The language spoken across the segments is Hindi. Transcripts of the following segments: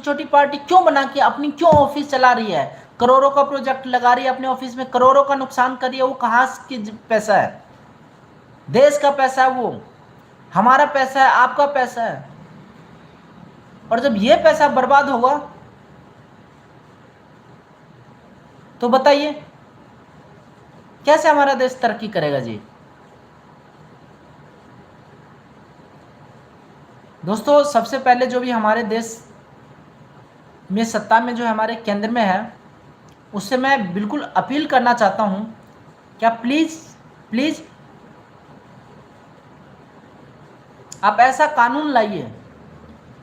छोटी पार्टी क्यों बना के अपनी क्यों ऑफिस चला रही है, करोड़ों का प्रोजेक्ट लगा रही है अपने ऑफिस में, करोड़ों का नुकसान कर रही है। वो कहाँ की पैसा है? देश का पैसा है, वो हमारा पैसा है, आपका पैसा है। और जब ये पैसा बर्बाद होगा तो बताइए कैसे हमारा देश तरक्की करेगा जी। दोस्तों, सबसे पहले जो भी हमारे देश में सत्ता में जो हमारे केंद्र में है, उससे मैं बिल्कुल अपील करना चाहता हूं, क्या प्लीज प्लीज आप ऐसा कानून लाइए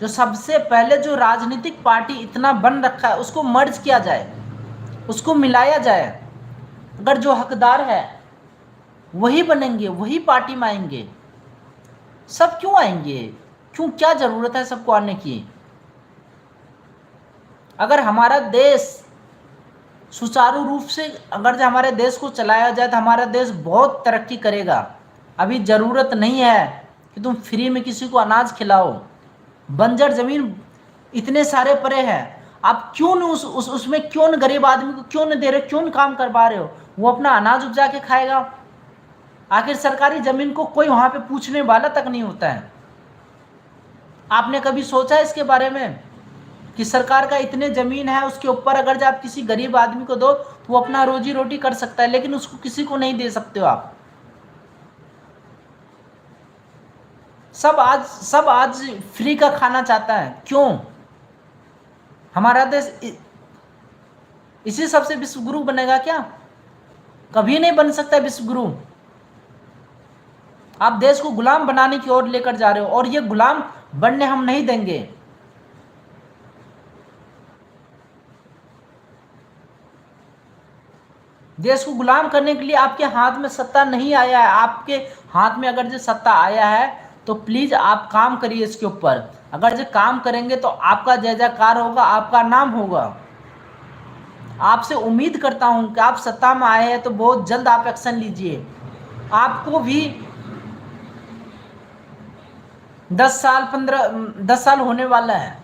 जो सबसे पहले जो राजनीतिक पार्टी इतना बन रखा है उसको मर्ज किया जाए, उसको मिलाया जाए। अगर जो हकदार है वही बनेंगे, वही पार्टी में आएंगे। सब क्यों आएंगे? क्यों, क्या जरूरत है सबको आने की? अगर हमारा देश सुचारू रूप से अगर जो हमारे देश को चलाया जाए तो हमारा देश बहुत तरक्की करेगा। अभी ज़रूरत नहीं है कि तुम फ्री में किसी को अनाज खिलाओ। बंजर ज़मीन इतने सारे पड़े हैं, आप क्यों नहीं उसमें क्यों न गरीब आदमी को क्यों न दे रहे, क्यों न काम करवा रहे हो? वो अपना अनाज उपजा के खाएगा। आखिर सरकारी ज़मीन को कोई वहाँ पे पूछने वाला तक नहीं होता है। आपने कभी सोचा है इसके बारे में कि सरकार का इतने ज़मीन है, उसके ऊपर अगर जब आप किसी गरीब आदमी को दो तो वो अपना रोजी रोटी कर सकता है, लेकिन उसको किसी को नहीं दे सकते हो आप। सब आज फ्री का खाना चाहता है। क्यों? हमारा देश इसी सबसे विश्व गुरु बनेगा क्या? कभी नहीं बन सकता विश्व गुरु। आप देश को गुलाम बनाने की ओर लेकर जा रहे हो, और ये गुलाम बनने हम नहीं देंगे। देश को गुलाम करने के लिए आपके हाथ में सत्ता नहीं आया है। आपके हाथ में अगर जो सत्ता आया है तो प्लीज आप काम करिए इसके ऊपर। अगर जो काम करेंगे तो आपका जय जयकार होगा, आपका नाम होगा। आपसे उम्मीद करता हूं कि आप सत्ता में आए हैं तो बहुत जल्द आप एक्शन लीजिए। आपको भी 10 साल होने वाला है।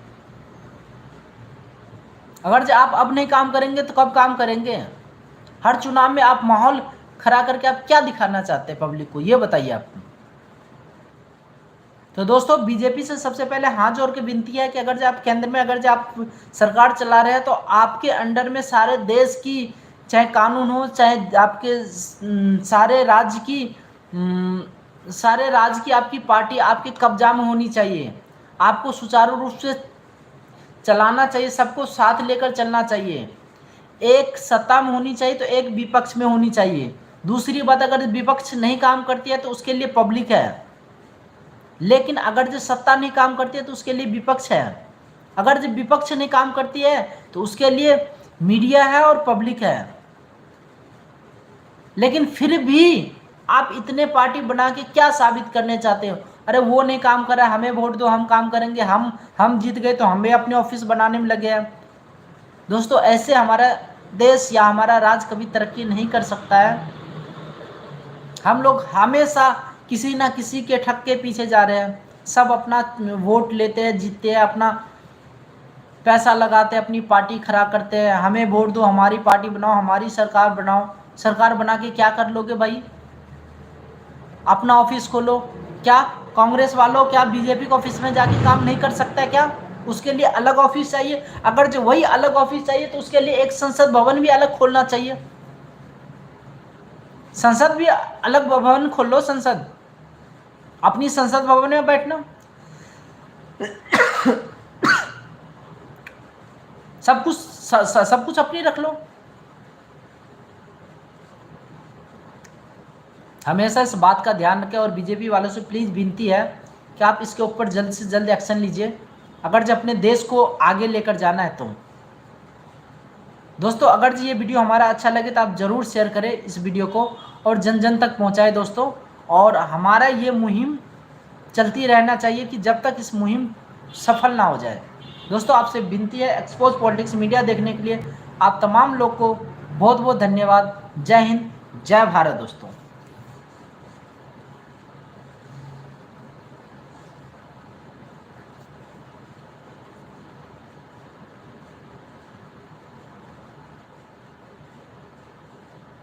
अगर जो आप अब नहीं काम करेंगे तो कब काम करेंगे? हर चुनाव में आप माहौल खड़ा करके आप क्या दिखाना चाहते हैं पब्लिक को, ये बताइए आप। तो दोस्तों, बीजेपी से सबसे पहले हाथ जोड़ के विनती है कि अगर जो आप केंद्र में अगर जो आप सरकार चला रहे हैं तो आपके अंडर में सारे देश की चाहे कानून हो, चाहे आपके सारे राज्य की आपकी पार्टी आपके कब्जा में होनी चाहिए। आपको सुचारू रूप से चलाना चाहिए, सबको साथ लेकर चलना चाहिए। एक सत्ता में होनी चाहिए तो एक विपक्ष में होनी चाहिए। दूसरी बात, अगर विपक्ष नहीं काम करती है तो उसके लिए पब्लिक है, लेकिन अगर जो सत्ता नहीं काम करती है तो उसके लिए विपक्ष है। अगर जो विपक्ष नहीं काम करती है तो उसके लिए मीडिया है और पब्लिक है। लेकिन फिर भी आप इतने पार्टी बना के क्या साबित करने चाहते हो? अरे वो नहीं काम कर रहा है, हमें वोट दो, हम काम करेंगे, हम जीत गए तो हमें अपने ऑफिस बनाने में लगे हैं। दोस्तों, ऐसे हमारा देश या हमारा राज्य कभी तरक्की नहीं कर सकता है। हम लोग हमेशा किसी ना किसी के ठग के पीछे जा रहे हैं। सब अपना वोट लेते हैं, जीतते हैं, अपना पैसा लगाते हैं, अपनी पार्टी खड़ा करते हैं। हमें वोट दो, हमारी पार्टी बनाओ, हमारी सरकार बनाओ। सरकार बना के क्या कर लोगे भाई? अपना ऑफिस खोलो। क्या कांग्रेस वालों, क्या बीजेपी के ऑफिस में जाके काम नहीं कर सकता है क्या? उसके लिए अलग ऑफिस चाहिए। अगर जो वही अलग ऑफिस चाहिए तो उसके लिए एक संसद भवन भी अलग खोलना चाहिए। संसद भी अलग भवन खोल लो। संसद, अपनी संसद भवन में बैठना। सब कुछ अपनी रख लो। हमेशा इस बात का ध्यान रखें, और बीजेपी वालों से प्लीज विनती है कि आप इसके ऊपर जल्द से जल्द एक्शन लीजिए, अगर जो अपने देश को आगे लेकर जाना है तो। दोस्तों, अगर ये वीडियो हमारा अच्छा लगे तो आप ज़रूर शेयर करें इस वीडियो को और जन जन तक पहुंचाएं दोस्तों। और हमारा ये मुहिम चलती रहना चाहिए कि जब तक इस मुहिम सफल ना हो जाए। दोस्तों, आपसे विनती है, एक्सपोज पॉलिटिक्स मीडिया देखने के लिए आप तमाम लोग को बहुत बहुत धन्यवाद। जय हिंद, जय भारत दोस्तों।